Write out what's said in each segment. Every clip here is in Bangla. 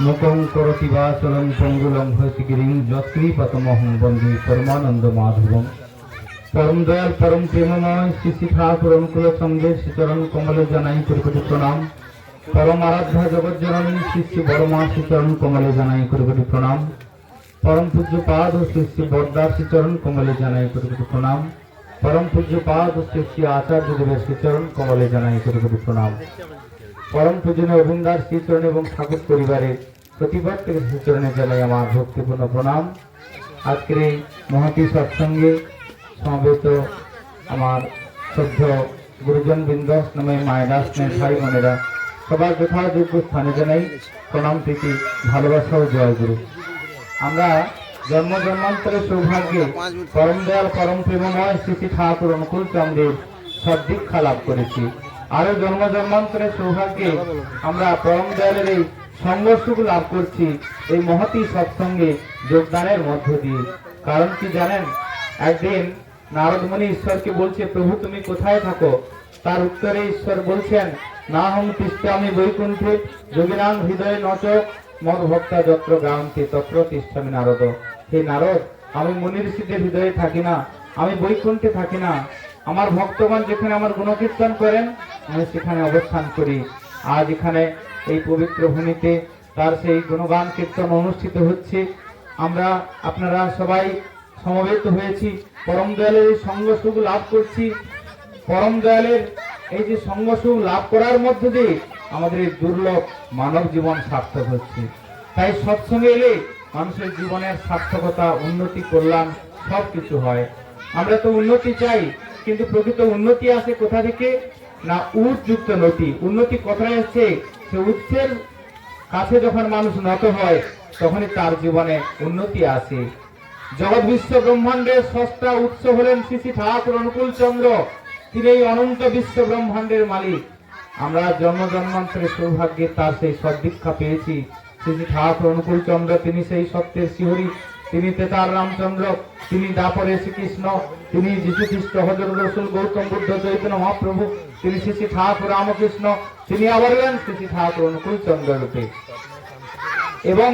মুখং করতি বাচলং পঙ্গুলং হয়তিগিরিং যৎকৃপাতমহং বন্দে পরমানন্দ মাধবং। পরম দয়াল পরম প্রেমময় শ্রী শ্রী ঠাকুর অনুকূল চন্দ্রের শ্রীচরণ কমলে জানাই কোটি কোটি প্রণাম। পরম আরাধ্যা জগৎ জননী শ্রী শ্রী বড়মা শ্রীচরণ কমলে জানাই কোটি কোটি প্রণাম। পরম পূজ্য পাদ ও শ্রী শ্রী বরদার শ্রীচরণ কমলে জানাই কোটি কোটি প্রণাম। পরম পূজ্য পাদ ও শ্রী শ্রী আচার্য দেবের শ্রীচরণ কমলে জানাই কোটি কোটি প্রণাম। পরম পূজনীয় অভিন্দার শ্রীচরণ এবং ঠাকুর পরিবারের প্রতিপাদ্যের শ্রীচরণে জানাই আমার ভক্তিপূর্ণ প্রণাম। আজকের এই মহতী সৎসঙ্গে সমবেত আমার শ্রদ্ধ গুরুজন বৃন্দ, নামে মায়েরা, স্নেহ ভাই বোনেরা, সবার যথাযোগ্য স্থানে জানাই প্রণাম, প্রীতি, ভালোবাসা ও জয় গুরু। আমরা জন্ম জন্মান্তরের সৌভাগ্যে পরম দয়াল পরম প্রেমময় শ্রী শ্রী ঠাকুর অনুকূল চন্দ্রের সদ্দীক্ষা লাভ করেছি। আরো জন্ম জন্মান্তরের সৌভাগ্যে আমরা পরম দয়ালের এই সংঘর্ষগুলো লাভ করছি এই মহতী সৎসঙ্গে যোগদানের মধ্য দিয়ে। কারণ কি জানেন, একদিন নারদমণি ঈশ্বরকে বলছে, প্রভু তুমি কোথায় থাকো? তার উত্তরে ঈশ্বর বলছেন, না হম তিষ্ঠামি বৈকুণ্ঠে যোগিনাং হৃদয়ে নচ মদ ভক্তা যত্র গায়ন্তি তত্র তিষ্ঠামি নারদ। হে নারদ, আমি মুনি ঋষিদের হৃদয়ে থাকি না, আমি বৈকুণ্ঠে থাকি না। আমার ভক্তগণ যেখানে আমার গুণকীর্তন করেন আমি সেখানে অবস্থান করি। আজ এখানে এই পবিত্র ভূমিতে তার সেই গুণগান কীর্তন অনুষ্ঠিত হচ্ছে। আমরা আপনারা সবাই সমবেত হয়েছি, পরম দয়ালের এই সঙ্গসুখ লাভ করছি। পরম দয়ালের এই যে সঙ্গসুখ লাভ করার মধ্য দিয়ে আমাদের এই দুর্লভ মানব জীবন সার্থক হচ্ছে। তাই সৎসঙ্গে এলে মানুষের জীবনের সার্থকতা, উন্নতি, কল্যাণ সবকিছু হয়। আমরা তো উন্নতি চাই, কিন্তু প্রকৃত উন্নতি আসে কোথা থেকে? না উৎযুক্ত নতি। উন্নতি কোথায় এসছে? সে উৎসের কাছে যখন মানুষ নত হয় তখনই তার জীবনে উন্নতি আসে। জগৎ বিশ্ব ব্রহ্মাণ্ডের স্রষ্টা উৎস হলেন শ্রী শ্রী ঠাকুর অনুকূল চন্দ্র। তিনি এই অনন্ত বিশ্ব ব্রহ্মাণ্ডের মালিক। আমরা জন্ম জন্মান্তরের সৌভাগ্যে তার সেই সদ্দীক্ষা পেয়েছি। শ্রী শ্রী ঠাকুর অনুকূল চন্দ্র তিনি সেই সত্যের শিহরি, তিনি তেতার রামচন্দ্র, তিনি দাপরে শ্রীকৃষ্ণ, তিনি যীশু খ্রিস্ট, হযরত রাসূল, গৌতম বুদ্ধ, চৈতন্য মহাপ্রভু, তিনি শ্রী শ্রী ঠাকুর রামকৃষ্ণ, তিনি আবার এলেন শ্রী শ্রী ঠাকুর অনুকূল চন্দ্র রূপে। এবং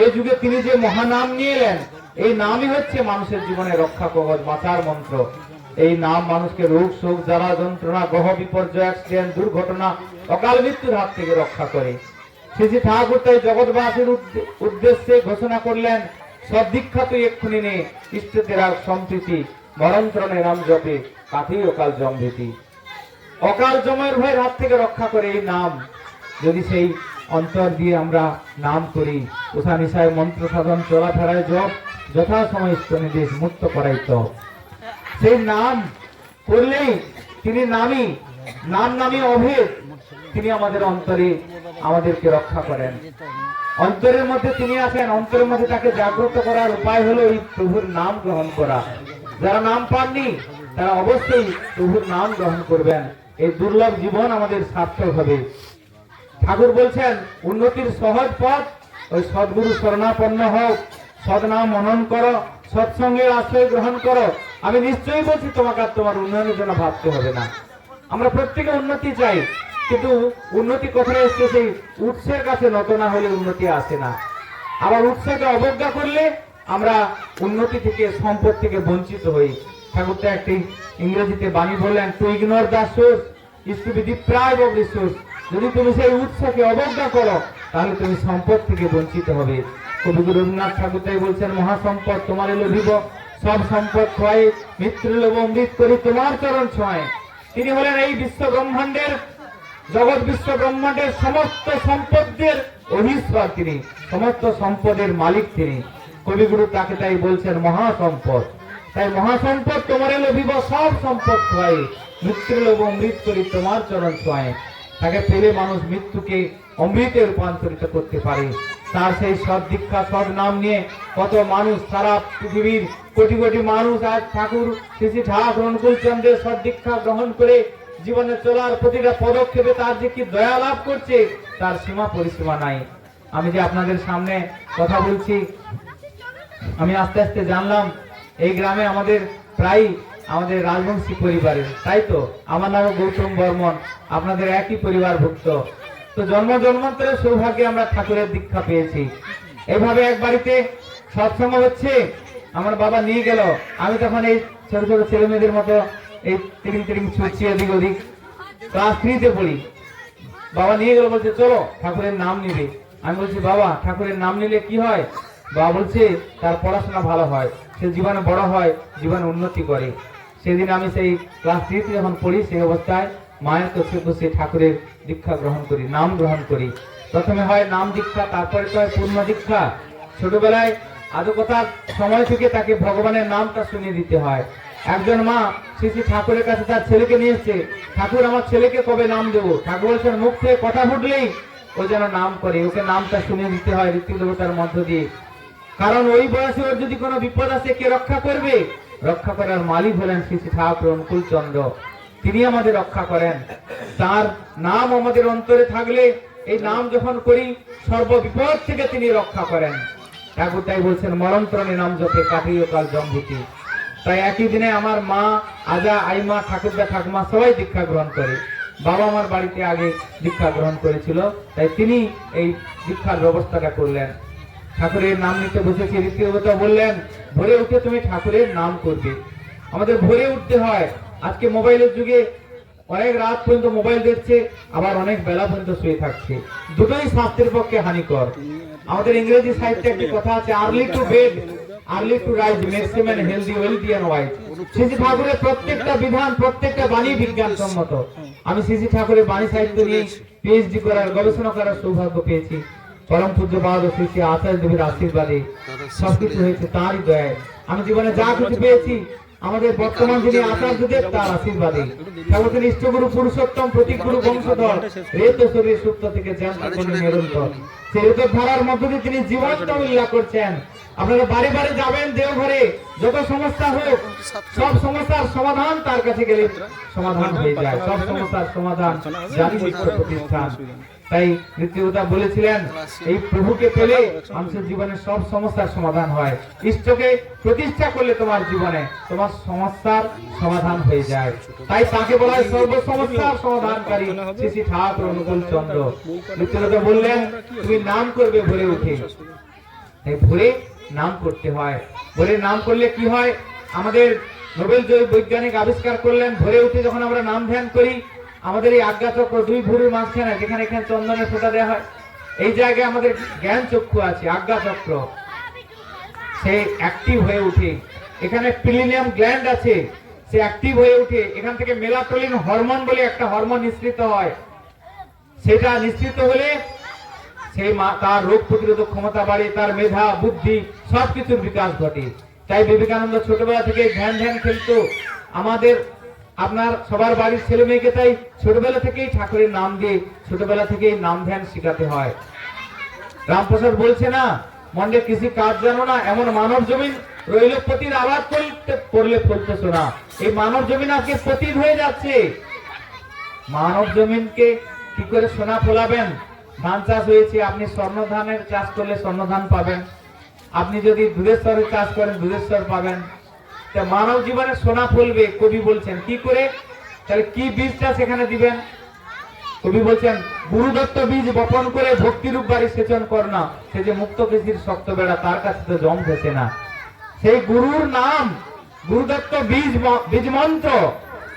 এই যুগে তিনি যে মহানাম নিয়ে এলেন, এই নামই হচ্ছে মানুষের জীবনে রক্ষা কবচ, বাঁচার মন্ত্র। এই নাম মানুষকে রোগ, শোক, জ্বালা, যন্ত্রণা, গ্রহ বিপর্যয়, অ্যাক্সিডেন্ট, দুর্ঘটনা, অকাল মৃত্যুর হাত থেকে রক্ষা করে। শ্রী শ্রী ঠাকুর তাই জগৎবাসীর উদ্দেশ্যে ঘোষণা করলেন, সদ্দীক্ষা তুই এক্ষুনি নে, ইষ্টদের সম্প্রীতি, মরণত্রণে নাম জপে, কাঠি অকাল জমভীতি। অকাল জমের ভয়ের হাত থেকে রক্ষা করে এই নাম। যদি সেই অন্তর দিয়ে আমরা নাম করি, উষা নিশায় মন্ত্র সাধন, চলাফেরায় জপ, যথা সময় স্তনিদেশ মুক্ত করাই তো। সেই নাম করলেই তিনি নামই, নাম নামই অভেদ। তিনি আমাদের অন্তরে আমাদেরকে রক্ষা করেন। অন্তরের মধ্যে তিনি আসেন, অন্তরের মধ্যে তাকে জাগ্রত করার উপায় হলো এই প্রভুর নাম গ্রহণ করা। যারা নাম পাননি তারা অবশ্যই প্রভুর নাম গ্রহণ করবেন। এই দুর্লভ জীবন আমাদের সার্থক হবে। ঠাকুর বলছেন, উন্নতির সহজ পথ ওই সদ্গুরু শরণাপন্ন হোক, সদনাম মনন করো, সৎসঙ্গের আশ্রয় গ্রহণ করো। আমি নিশ্চয়ই বলছি তোমাকে আর তোমার উন্নয়নের জন্য ভাবতে হবে না। আমরা প্রত্যেকে উন্নতি চাই, কিন্তু উন্নতি কোথায় এসছে? সেই উৎসের কাছে নত না হলে উন্নতি আসে না। আবার উৎসকে অবজ্ঞা করলে আমরা উন্নতি থেকে, সম্পদ থেকে বঞ্চিত হই। ঠাকুর তো একটি ইংরেজিতে বাণী বললেন, to ignore the source is to be deprived of the source. যদি তুমি সেই উৎসকে অবজ্ঞা করো তাহলে তুমি সম্পদ থেকে বঞ্চিত হবে। কবিগুরু রবীন্দ্রনাথ ঠাকুর তাই বলছেন, মহাসম্পদ তোমার লোভিব, সব সম্পদ খোয়াই, মৃত্যু লোভ অমৃত করি তোমার চরণ ছোঁয়। তিনি হলেন এই বিশ্ব ব্রহ্মাণ্ডের, জগৎ বিশ্ব ব্রহ্মাণ্ডের সমস্ত সম্পদের অধীশ্বর তিনি, সমস্ত সম্পদের মালিক তিনি। কবিগুরু তাকে তাই বলছেন মহাসম্পদ। তাই মহাসম্পদ তোমার লোভিব, সব সম্পদ খোয়াই, মৃত্যু লোভ অমৃত করি তোমার চরণ ছোঁয়। তাকে পেলে মানুষ মৃত্যুকে অমৃতে রূপান্তরিত করতে পারে। তার সেই সদ্দীক্ষা, সদ নাম নিয়ে কত মানুষ, সারা পৃথিবীর কোটি কোটি মানুষ আজ ঠাকুর শ্রী শ্রী ঠাকুর অনুকূল চন্দ্রের সদ্দীক্ষা গ্রহণ করে জীবনে চলার প্রতিটা পদক্ষেপে তার যে কি দয়া লাভ করছে তার সীমা পরিসীমা নাই। আমি যে আপনাদের সামনে কথা বলছি, আমি আস্তে আস্তে জানলাম এই গ্রামে আমাদের প্রায় আমাদের রাজবংশী পরিবারের, তাই তো? আমার নাম গৌতম বর্মন, আপনাদের একই পরিবারভুক্ত। তো জন্ম জন্মান্তরের সৌভাগ্যে আমরা ঠাকুরের দীক্ষা পেয়েছি। এইভাবে এক বাড়িতে সৎসঙ্গ হচ্ছে, আমার বাবা নিয়ে গেল। আমি তখন এই ছোট ছোট ছেলে মেয়েদের মতো এই তিরিং তিরিং ছুটছি এদিক ওদিক, ক্লাস 3-তে পড়ি। বাবা নিয়ে গেল, বলছে চলো ঠাকুরের নাম নিবে। আমি বলছি বাবা ঠাকুরের নাম নিলে কি হয়? বাবা বলছে তার পড়াশোনা ভালো হয়, সে জীবনে বড় হয়, জীবনে উন্নতি করে। সেদিন আমি সেই ক্লাস 3-তে যখন পড়ি, সেই অবস্থায় মায়ের কাছে বসে ঠাকুরের দীক্ষা গ্রহণ করি, নাম গ্রহণ করি। প্রথমে হয় নাম দীক্ষা, তারপরে তো হয় পূর্ণ দীক্ষা। ছোটবেলায় আদকতার সময় থেকে তাকে ভগবানের নামটা শুনিয়ে দিতে হয়। একজন মা শ্রী ঠাকুরের কাছে তার ছেলেকে নিয়ে এসছে, ঠাকুর আমার ছেলেকে কবে নাম দেবো? ঠাকুর বলছেন মুখ থেকে কথা ফুটলেই ও যেন নাম করে, ওকে নামটা শুনিয়ে দিতে হয় রীতি দেবতার মধ্য দিয়ে। কারণ ওই বয়সে ওর যদি কোনো বিপদ আসে, কে রক্ষা করবে? রক্ষা করার মালিক হলেন শ্রী ঠাকুর অনুকূল চন্দ্র, তিনি আমাদের রক্ষা করেন। তার নাম আমাদের অন্তরে থাকলে, এই নাম যখন করি, সর্ববিপদ থেকে তিনি রক্ষা করেন। ঠাকুর তাই বলছেন মরণতরণে নাম জপে কাটিয়ে কাল জম্ভূতি। তাই একই দিনে আমার মা, আজা, আইমা, ঠাকুরদা, ঠাকুমা সবাই দীক্ষা গ্রহণ করে। বাবা আমার বাড়িতে আগে দীক্ষা গ্রহণ করেছিল, তাই তিনি এই দীক্ষার ব্যবস্থাটা করলেন। ঠাকুরের নাম নিতে বসেছি, রীতি দেবতা বললেন ভোরে উঠে তুমি ঠাকুরের নাম করবে। আমাদের ভোরে উঠতে হয়। আজকে মোবাইলের যুগে অনেক রাত পর্যন্ত মোবাইল দেখছে, আবার অনেক বেলা পর্যন্ত শুয়ে থাকছে। দুটোই স্বাস্থ্যের পক্ষে হানিকর। আমাদের ইংরেজি সাহিত্যে একটি কথা আছে, early to bed early to rise makes a man healthy wealthy and wise. Shri ঠাকুরের প্রত্যেকটা বিধান, প্রত্যেকটা বাণী বিজ্ঞানসম্মত। আমি শ্রী ঠাকুরের বাণী সাহিত্য নিয়ে পিএইচডি করার, গবেষণা করার সৌভাগ্য পেয়েছি। পরম পূজ্য বাহাদুর শ্রী আচার্য দেবের আশীর্বাদে সবকিছু হয়েছে তারই দয়ায়। আমি জীবনে যা কিছু পেয়েছি আমাদের বর্তমান যিনি আচার্যদেব, তার আশীর্বাদে। ঠাকুর ইষ্টগুরু পুরুষোত্তম প্রতীকগুরু বংশধর, রেত শরীর সুপ্ত থেকে জ্ঞান নিরন্তর। সেই রেত ধারার মধ্য দিয়ে তিনি জীবনটা উল্লাস করছেন। আপনারা বাড়ি বাড়ি যাবেন, দেওঘরে যত সমস্যা হোক, সব সমস্যার সমাধান তার কাছে গেলে সমাধান হয়ে যায়। সব সমস্যার সমাধান জানি বিশ্ব প্রতিষ্ঠান। তাই নীতিদেবতা বলেছিলেন এই প্রভুকে পেলে মানুষের জীবনে সব সমস্যার সমাধান হয়। ইষ্টকে প্রতিষ্ঠা করলে তোমার জীবনে তোমার সমস্যার সমাধান হয়ে যায়। তাই তাকে বলা হয় সর্ব সমস্যার সমাধানকারী শ্রী ঠাকুর অনুকূল চন্দ্র। নীতিদেবতা বললেন তুমি নাম করবে ভোরে উঠে। তাই ভোরে নাম করতে হয়। ভোরে নাম করলে কি হয়? আমাদের নোবেল জয়ী বৈজ্ঞানিক আবিষ্কার করলেন, ভোরে উঠে যখন আমরা নাম ধ্যান করি, আমাদের এই আজ্ঞা চক্র, দুই ভুরুর মাঝখানে যেখানে এখানে চন্দনের ফোঁটা দেওয়া হয়, এই জায়গায় আমাদের জ্ঞান চক্ষু আছে, আজ্ঞা চক্র, সে অ্যাক্টিভ হয়ে উঠে। এখানে পিলিনিয়াম গ্ল্যান্ড আছে, সে অ্যাক্টিভ হয়ে উঠে। এখান থেকে মেলাটোনিন হরমোন বলে একটা হরমোন নিঃসৃত হয়। সেটা নিঃসৃত হলে সেই তার রোগ প্রতিরোধক ক্ষমতা বাড়ে, তার মেধা, বুদ্ধি সবকিছুর বিকাশ ঘটে। তাই বিবেকানন্দ ছোটবেলা থেকে ধ্যান খেলতো। আমাদের আপনার সবার বাড়ির ছেলে মেয়েকে তাই ছোটবেলা থেকেই ঠাকুরের নাম দিয়ে, ছোটবেলা থেকেই নাম ধ্যান শেখাতে হয়। রামপ্রসাদ বলছে না, মন্ডে কৃষি কাজ জানো না, এমন মানব জমিন রইল পতির আবাদ করলে ফলতেছো না। এই মানব জমিন আজকে পতিত হয়ে যাচ্ছে। মানব জমিনকে কি করে সোনা ফলাবেন? ধান চাষ হয়েছে, আপনি স্বর্ণ ধানের চাষ করলে স্বর্ণ ধান পাবেন। আপনি যদি দুধেশ্বরের চাষ করেন দুধেশ্বর পাবেন। মানব জীবনে সোনা ফলবে, কবি বলছেন কি করে? তাহলে কি বীজটা সেখানে দিবেন? কবি বলছেন গুরুদত্ত বীজ বপন করে ভক্তিরূপ বাড়ি সেচন কর না, সে যে মুক্ত কৃষির শক্ত বেড়া, তার কাছে তো জম ঘেছে না। সেই গুরুর নাম, গুরুদত্ত বীজ মন্ত্র।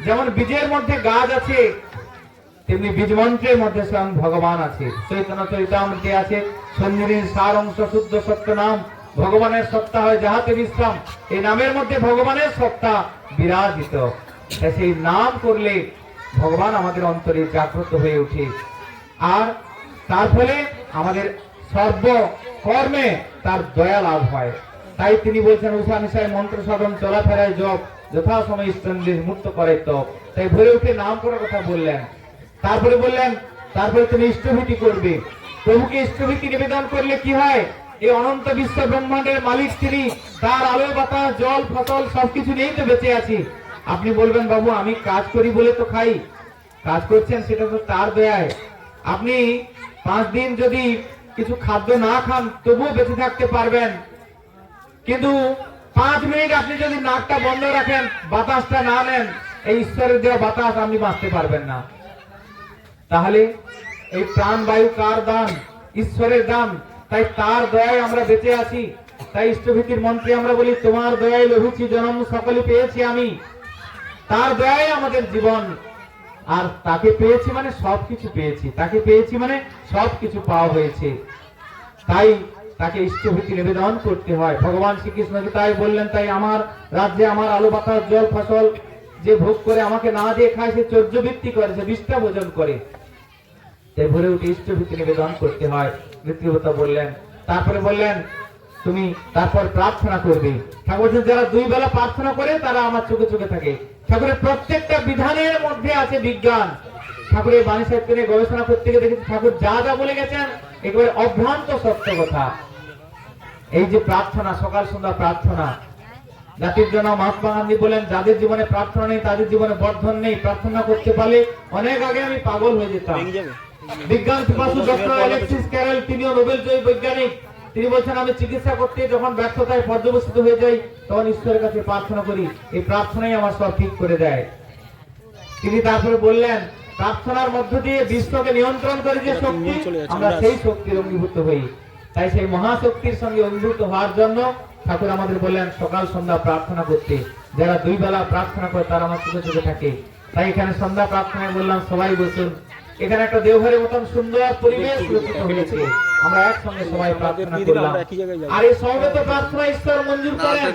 যেমন বীজের মধ্যে গাছ আছে, তেমনি বীজ মন্ত্রের মধ্যে স্বয়ং ভগবান আছে। চৈতন্য চরিতামৃতে আছে সঞ্জীবনীর সার অংশ শুদ্ধ সত্য নাম, ভগবানের সত্তা হয় যাহাতে বিশ্রাম। এই নামের মধ্যে ভগবানের সত্তা বিরাজিত। সেই নাম করলে ভগবান আমাদের অন্তরে জাগ্রত হয়ে ওঠে, আর তার ফলে আমাদের সর্ব কর্মে তার দয়া লাভ হয়। তাই তিনি বলছেন উষা নিশায় মন্ত্র সাধন চলাফেরায় জপ, যথাসময় স্তন্দের মুক্ত করে তপ। তাই ভরে উঠে নাম করার কথা বললেন। তারপরে বললেন তারপরে তুমি ইষ্টভীতি করবে। প্রভুকে ইষ্টভীতি নিবেদন করলে কি হয়? এই অনন্ত বিশ্ব ব্রহ্মাণ্ডের মালিক তিনি, তার আলো বাতাস জল ফসল সবকিছু নিয়েই তো বেঁচে আছি। আপনি বলবেন বাবু আমি কাজ করি বলে তো খাই। কাজ করছেন সেটা তো তার দয়ায়। আপনি 5 দিন যদি কিছু খাদ্য না খান তবুও বেঁচে থাকতে পারবেন, কিন্তু 5 মিনিট আপনি যদি নাকটা বন্ধ রাখেন, বাতাসটা না নেন, এই ঈশ্বরের দেওয়া বাতাস আপনি বাঁচতে পারবেন না। তাহলে এই প্রাণবায়ু কার দান? ঈশ্বরের দান। তাই তার দয়ায় আমরা বেঁচে আছি। তাই ইষ্টভীতির মন্ত্রে আমরা বলি, তোমার দয়ায় লভিছি জন্ম, সকলে পেয়েছি আমি। তার দয়ায় আমাদের জীবন। আর তাকে পেয়েছি মানে সবকিছু পেয়েছি, তাকে পেয়েছি মানে সবকিছু পাওয়া হয়েছে। তাই তাকে ইষ্টভীতি নিবেদন করতে হয়। ভগবান শ্রীকৃষ্ণকে তাই বললেন, তাই আমার রাজ্যে আমার আলো বাতাস জল ফসল যে ভোগ করে আমাকে না দিয়ে খায়, সে চর্যবৃত্তি করে, সে বিষ্ঠা ভোজন করে। তাই ভরে উঠে ইষ্টভীতি নিবেদন করতে হয়। মৃত্যুবতা বললেন, তারপরে বললেন তুমি তারপর প্রার্থনা করবে। ঠাকুর যারা দুই বেলা প্রার্থনা করে তারা আমার চোখে চোখে থাকে। ঠাকুরের প্রত্যেকটা বিধানের মধ্যে আছে বিজ্ঞান। ঠাকুরের বাণী সাহিত্য নিয়ে গবেষণা করতে গিয়ে দেখেছি ঠাকুর যা যা বলে গেছেন একেবারে অভ্রান্ত সত্য কথা। এই যে প্রার্থনা, সকাল সন্ধ্যা প্রার্থনা, জাতির জন্য মহাত্মা গান্ধী বলেন, যাদের জীবনে প্রার্থনা নেই তাদের জীবনে বর্ধন নেই। প্রার্থনা করতে পারলে অনেক আগে আমি পাগল হয়ে যেতাম। বিজ্ঞান পিপাসু ডক্টর অ্যালেক্সিস ক্যারল, তিনিও নোবেল জয়ী বৈজ্ঞানিক, তিনি বলছেন আমি চিকিৎসা করতে যখন ব্যর্থতায় পর্যবসিত হয়ে যাই তখন ঈশ্বরের কাছে প্রার্থনা করি, এই প্রার্থনাই আমার সব ঠিক করে দেয়। তিনি তারপরে বললেন, প্রার্থনার মধ্য দিয়ে বিশ্বকে নিয়ন্ত্রণ করে যে শক্তি, আমরা সেই শক্তির অঙ্গীভূত হই। তাই সেই মহাশক্তির সঙ্গে অঙ্গীভূত হওয়ার জন্য ঠাকুর আমাদের বললেন সকাল সন্ধ্যা প্রার্থনা করতে। যারা দুই বেলা প্রার্থনা করে তারা আমার চোখে চোখে থাকে। তাই এখানে সন্ধ্যা প্রার্থনায় বললাম সবাই বসুন। এখানে একটা দেওঘরের মতন সুন্দর পরিবেশ রচিত হয়েছে, আমরা একসঙ্গে সবাই প্রার্থনা করলাম। আর এই সমবেত প্রার্থনা ঈশ্বর মঞ্জুর করেন।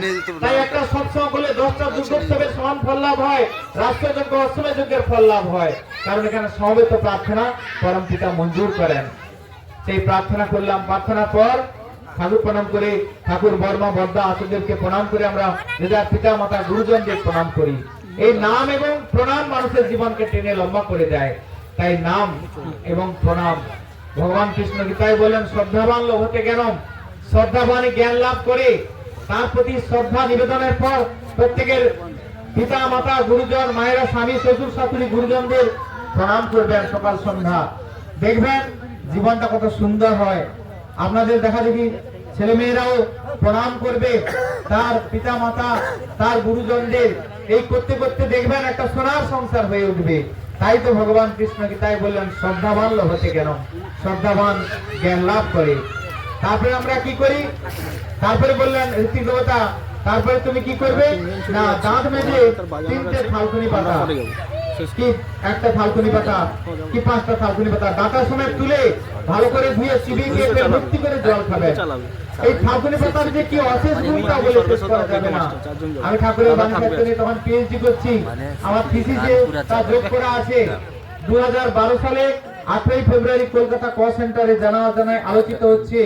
তাই একটা সৎসঙ্গ করলে 10টা দুর্গোৎসবের সমান ফল লাভ হয়, রাষ্ট্রযজ্ঞ অশ্বমেধ যজ্ঞের ফল লাভ হয়। কারণ এখানে সমবেত প্রার্থনা পরম পিতা মঞ্জুর করেন। সেই প্রার্থনা করলাম। প্রার্থনার পর ঠাকুর প্রণাম করে, ঠাকুর বর্মা বদ্দা আচার্যদেরকে প্রণাম করে আমরা নিজের পিতা মাতা গুরুজনদের প্রণাম করি। এই নাম এবং প্রণাম মানুষের জীবনকে টেনে লম্বা করে দেয়। তাই নাম এবং প্রণাম। ভগবান কৃষ্ণ গীতায় বলেন, শ্রদ্ধাবান লোভতে জ্ঞানম, শ্রদ্ধাবান জ্ঞান লাভ করে। তার প্রতি শ্রদ্ধা নিবেদনের পর প্রত্যেকের পিতা মাতা গুরুজন, মায়েরা স্বামী শ্বশুর শাশুড়ি গুরুজনদের প্রণাম করবেন সকাল সন্ধ্যা। দেখবেন জীবনটা কত সুন্দর হয়। আপনাদের দেখা দেখি ছেলে মেয়েরাও প্রণাম করবে তার পিতা মাতা, তার গুরুজনদের। এই করতে করতে দেখবেন একটা সোনার সংসার হয়ে উঠবে। তাই তো ভগবান কৃষ্ণ গীতায় বললেন, শ্রদ্ধাবান লোভতে জ্ঞানম, শ্রদ্ধাবান জ্ঞান লাভ করে। তারপরে আমরা কি করি? তারপরে বললেন ঋত্বিক দেবতা, তারপরে তুমি কি করবে না, দাঁত মেজে 3টে থালকুনি পাতা, কি একটা থালকুনি পাতা কি 5টা থালকুনি পাতা ডাটার সময় তুলে ভালো করে ধুয়ে চিবিয়ে ভর্তি করে জল খাবে। এই থালকুনি পাতার যে কি অশেষ গুণটা বলে শেষ করা যাবে না। আমি ঠাকুরের বাণী সাহিত্য নিয়ে তখন পিএইচডি করছি, আমার থিসিসে তা যোগ করা আছে। 2012 সালে 8ই ফেব্রুয়ারি কলকাতা ক সেন্টারে জানায় আলোচিত হচ্ছে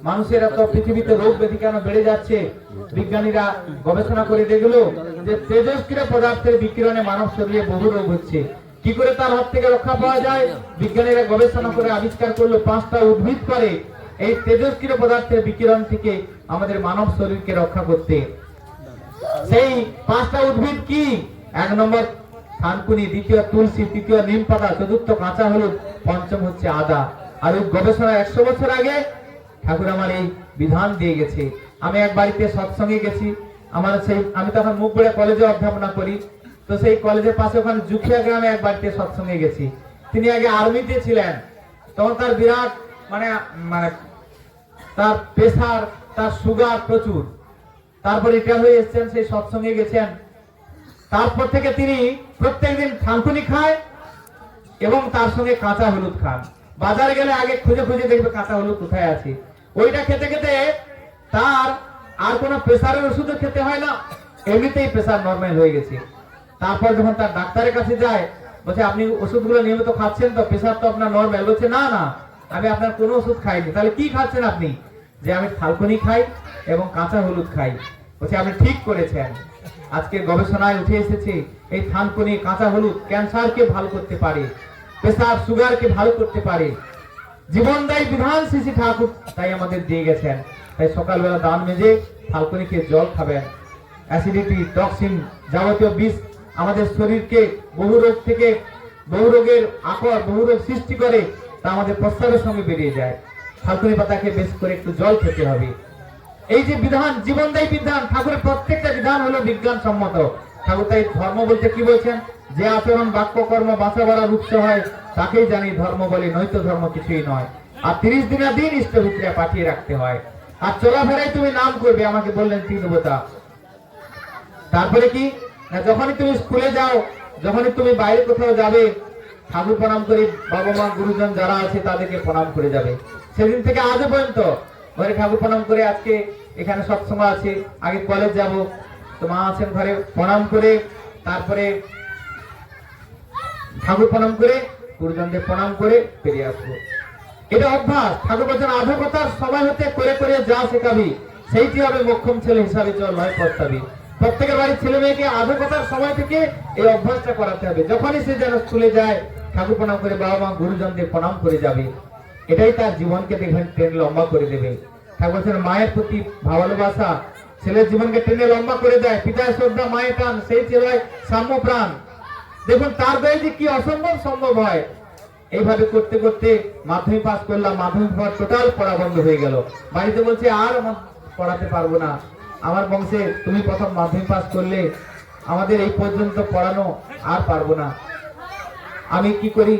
মানুষের এত পৃথিবীতে রোগ ব্যাধি কেন বেড়ে যাচ্ছে। বিজ্ঞানীরা গবেষণা করে দেখলো যে তেজস্ক্রিয় পদার্থের বিকিরণে মানব শরীরে বহু রোগ হচ্ছে। কি করে তার হাত থেকে রক্ষা পাওয়া যায়? বিজ্ঞানীরা গবেষণা করে আবিষ্কার করলো 5টা উদ্ভিদ করে এই তেজস্ক্রিয় পদার্থের বিকিরণ থেকে আমাদের মানব শরীরকে রক্ষা করতে। সেই 5টা উদ্ভিদ কি? 1 নম্বর থানকুনি, 2য় তুলসী, 3য় নিম পাতা, 4র্থ কাঁচা হলুদ, 5ম হচ্ছে আদা। আর ওই গবেষণা 100 বছর আগে ঠাকুর আমার এই বিধান দিয়ে গেছে। আমি এক বাড়িতে সৎসঙ্গে গেছি, আমার সেই আমি তখন মুখবেড়া কলেজে অধ্যাপনা করি, তো সেই কলেজের পাশে ওখানে জুখিয়া গ্রামে এক বাড়িতে সৎসঙ্গে গেছি। তিনি আগে আর্মিতে ছিলেন, তখন তার বিরাট মানে তার প্রেসার, তার সুগার প্রচুর। তারপর রিটায়ার হয়ে এসেছেন, সেই সৎসঙ্গে গেছেন। তারপর থেকে তিনি প্রত্যেকদিন থানকুনি খায় এবং তার সঙ্গে কাঁচা হলুদ খান। বাজারে গেলে আগে খুঁজে খুঁজে দেখবে কাঁচা হলুদ কোথায় আছে। ওইটা খেতে খেতে তার আর কোনো প্রেসারের ওষুধও খেতে হয় না, এমনিতেই প্রেসার নরমাল হয়ে গেছে। তারপর যখন তার ডাক্তারের কাছে যায়, বলছে আপনি ওষুধগুলো নিয়মিত খাচ্ছেন তো, প্রেসার তো আপনার নরমাল। বলছে না না, আমি আপনার কোনো ওষুধ খাইনি। তাহলে কি খাচ্ছেন আপনি? যে আমি থালকুনি খাই এবং কাঁচা হলুদ খাই। বলছে আপনি ঠিক করেছেন। আজকে গবেষণায় উঠে এসেছে এই থানকুনি, কাঁচা হলুদ ক্যান্সারকে ভালো করতে পারে, প্রেসার সুগারকে ভালো করতে পারে। জীবনদায়ী বিধান শ্রী শ্রী ঠাকুর তাই আমাদের দিয়ে গেছেন। তাই সকালবেলা দান মেজে থালকুনি খেয়ে জল খাবেন। অ্যাসিডিটি, টক্সিন, যাবতীয় বিষ আমাদের শরীরকে বহু রোগ থেকে, বহু রোগের আকর, বহু রোগ সৃষ্টি করে, তা আমাদের প্রস্রাবের সঙ্গে বেরিয়ে যায়। থালকুনি পাতাকে বেশ করে একটু জল খেতে হবে। এই যে বিধান, জীবনদায়ী বিধান, ঠাকুরের প্রত্যেকটা বিধান হলো বিজ্ঞানসম্মত। ঠাকুর তাই ধর্ম বলতে কি বলছেন? যে আচরণ বাক্য কর্ম বাঁচা বাড়া রুক্ষ হয় তাকেই জানি ধর্ম বলে, নয়তো ধর্ম কিছুই নয়। আর 30 দিনা দিন ইষ্টভিত্রে পাঠিয়ে রাখতে হয়। আর চলাফেরায় তুমি নাম করবে, আমাকে বললেন তীব্রতা। তারপরে কি না, যখনই তুমি স্কুলে যাও, যখনই তুমি বাইরে কোথাও যাবে, ঠাকুর প্রণাম করে, বাবা মা গুরুজন যারা আছে তাদেরকে প্রণাম করে যাবে। সেদিন থেকে আজও পর্যন্ত ঘরে ঠাকুর প্রণাম করে, আজকে এখানে সৎসঙ্গ আছে, আগে কলেজ যাব, তো মা আছেন ঘরে, প্রণাম করে তারপরে ঠাকুর প্রণাম করে, গুরুজনদের প্রণাম করে বেরিয়ে আসবো। এটা অভ্যাস। ঠাকুর বলছেন আধকতার সময় হতে করে করে যা শেখাবি, সেইটি হবে মোক্ষম ছেলে হিসাবে চল নয় প্রস্তাবি। প্রত্যেকের বাড়ির ছেলে মেয়েকে আধকতার সময় থেকে এই অভ্যাসটা করাতে হবে। যখনই সে যেন স্কুলে যায়, ঠাকুর প্রণাম করে, বাবা মা গুরুজনদের প্রণাম করে যাবে। এটাই তার জীবনকে দেখবেন ট্রেন লম্বা করে দেবে। ঠাকুর বলছেন মায়ের প্রতি ভালোবাসা ছেলের জীবনকে টেনে লম্বা করে দেয়। পিতার শ্রদ্ধা, মায়ের টান, সেই ছেলে সাম্য প্রাণ। দেখুন তার দ্বারা যে কি অসম্ভব সম্ভব হয়। এইভাবে করতে করতে মাধ্যমিক পাস করলাম। মাধ্যমিক পর টোটাল পড়া বন্ধ হয়ে গেল। বাড়িতে বলছে আর আমার পড়াতে পারবো না, আমার বংশে তুমি প্রথম মাধ্যমিক পাস করলে, আমাদের এই পর্যন্ত পড়ানো আর পারবো না। আমি কি করি,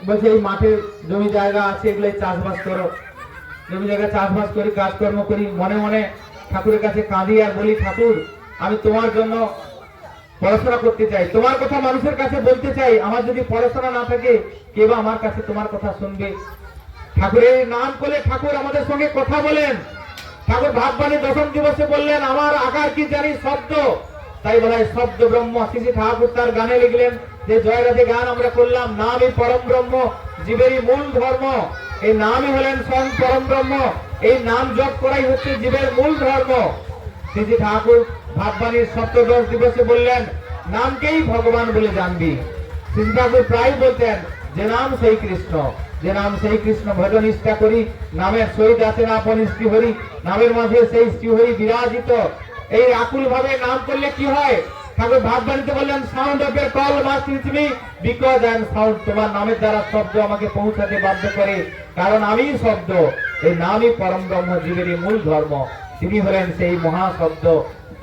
বলছে এই মাঠের জমি জায়গা আছে, এগুলো চাষবাস করো। জমি জায়গা চাষবাস করি, কাজকর্ম করি। মনে মনে ঠাকুরের কাছে কাঁদি আর বলি, ঠাকুর আমি তোমার জন্য পড়াশোনা করতে চাই, তোমার কথা মানুষের কাছে বলতে চাই। আমার যদি পড়াশোনা না থাকে, কে বা আমার কাছে তোমার কথা শুনবে? ঠাকুরের নাম করলে ঠাকুর আমাদের সঙ্গে কথা বলেন। ঠাকুর ভাববাণী দশম দিবসে বললেন, আমার আকার কি জানি শব্দ, তাই বলা হয় শব্দ ব্রহ্ম। শ্রী ঠাকুর তার গানে লিখলেন যে জয় রাধে গান আমরা করলাম, নামই পরম ব্রহ্ম, জীবেরই মূল ধর্ম। এই নামই হলেন স্বয়ং পরম ব্রহ্ম। এই নাম জপ করাই হচ্ছে জীবের মূল ধর্ম। শ্রী ঠাকুর ভাববাণীর সপ্তদশ দিবসে বললেন, নামকেই ভগবান বলে জানবি। শ্রী ঠাকুর প্রায় বলতেন, যে নাম সেই কৃষ্ণ, যে নাম সেই কৃষ্ণ, ভজন ইচ্ছা করি, নামের সহিত আছে না আপন শ্রীহরি, নামের মাঝে সেই শ্রীহরি বিরাজিত। এই আকুল ভাবে নাম করলে কি হয়? ঠাকুর ভাববাণীতে বললেন, sound of A call must rich me because I am sound. তোমার নামের দ্বারা শব্দ আমাকে পৌঁছাতে বাধ্য করে, কারণ আমি শব্দ। এই নামই পরম ব্রহ্ম, জীবেরই মূল ধর্ম। তিনি হলেন সেই মহা শব্দ।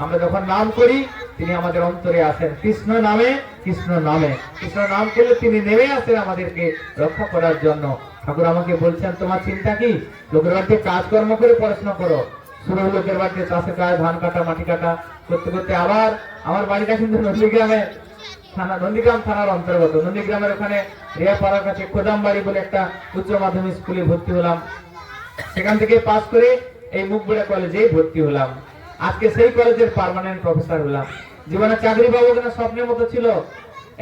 আমরা যখন নাম করি, তিনি আমাদের অন্তরে আসেন। কৃষ্ণ নামে, কৃষ্ণ নামে, কৃষ্ণ নাম করলে তিনি নেমে আসেন আমাদেরকে রক্ষা করার জন্য। ঠাকুর আমাকে বলছেন, তোমার চিন্তা কি? লোকের বাড়িতে কাজকর্ম করে পড়াশোনা করো। শুরু লোকের বাড়িতে চাষের কাজ, ধান কাটা, মাটি কাটা করতে করতে, আবার আমার বাড়িটা কিন্তু নন্দীগ্রামে থানা, নন্দীগ্রাম থানার অন্তর্গত। নন্দীগ্রামের ওখানে রিয়াপাড়ার কাছে খোদামবাড়ি বলে একটা উচ্চ মাধ্যমিক স্কুলে ভর্তি হলাম। সেখান থেকে পাস করে এই মুখবুড়া কলেজে ভর্তি হলাম। আজকে সেই কলেজের পার্মানেন্ট প্রফেসর হলাম। জীবনে চাকরি পাবো কিনা স্বপ্নের মতো ছিল।